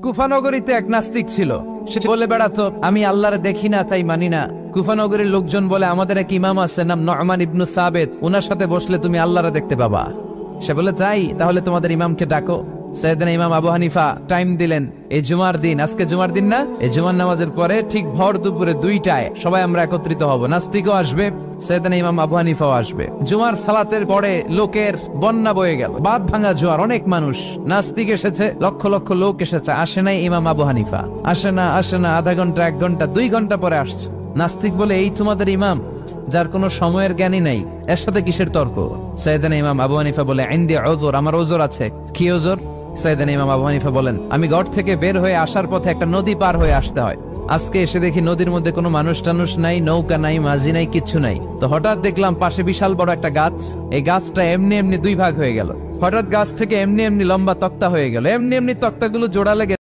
কুফানগরীতে এক নাস্তিক ছিল। সে বলে বেড়াতো, আমি আল্লাহরে দেখি না তাই মানি না। কুফানগরীর লোকজন বলে, আমাদের এক ইমাম আছে নাম নু'মান ইবনে সাবিত, উনার সাথে বসলে তুমি আল্লাহরে দেখতে পাবা। সে বলে, তাই তাহলে তোমাদের ইমামকে ডাকো। সাইয়েদনা ইমাম আবু হানিফা টাইম দিলেন, এই জুমার দিন, আজকে জুমার দিন না, এই জুমার নামাজের পরে ঠিক ভর দুপুরে 2টায় সবাই আমরা একত্রিত হব। নাস্তিকও আসবে, সাইয়েদনা ইমাম আবু হানিফাও আসবে। জুমার সালাতের পরে লোকের বন্যা বয়ে গেল, বাঁধ ভাঙা জোয়ার, অনেক মানুষ। নাস্তিক এসেছে, লক্ষ লক্ষ লোক এসেছে, আসে নাই ইমাম আবু হানিফা। আসে না আধা ঘন্টা, 1 ঘন্টা, 2 ঘন্টা পরে আসছে। নাস্তিক বলে, এই তোমাদের ইমাম যার কোনো সময়ের জ্ঞানই নাই, এর সাথে কিসের তর্ক? সাইয়েদনা ইমাম আবু হানিফা বলে, ইনদি উযর, আমার ওযর আছে। কি ওযর? সাইয়েদনা ইমাম আবু হানিফা বলেন, আমি ঘর থেকে বের হয়ে আসার পথে একটা নদী পার হয়ে আসতে হয়। আজকে এসে দেখি নদীর মধ্যে কোনো মানুষ টানুষ নাই, নৌকা নাই, মাঝি নাই, কিচ্ছু নাই। তো হঠাৎ দেখলাম পাশে বিশাল বড় একটা গাছ। এই গাছটা এমনি এমনি 2 ভাগ হয়ে গেল। হঠাৎ গাছ থেকে এমনি এমনি লম্বা তক্তা হয়ে গেল। এমনি এমনি তক্তাগুলো জোড়া লেগে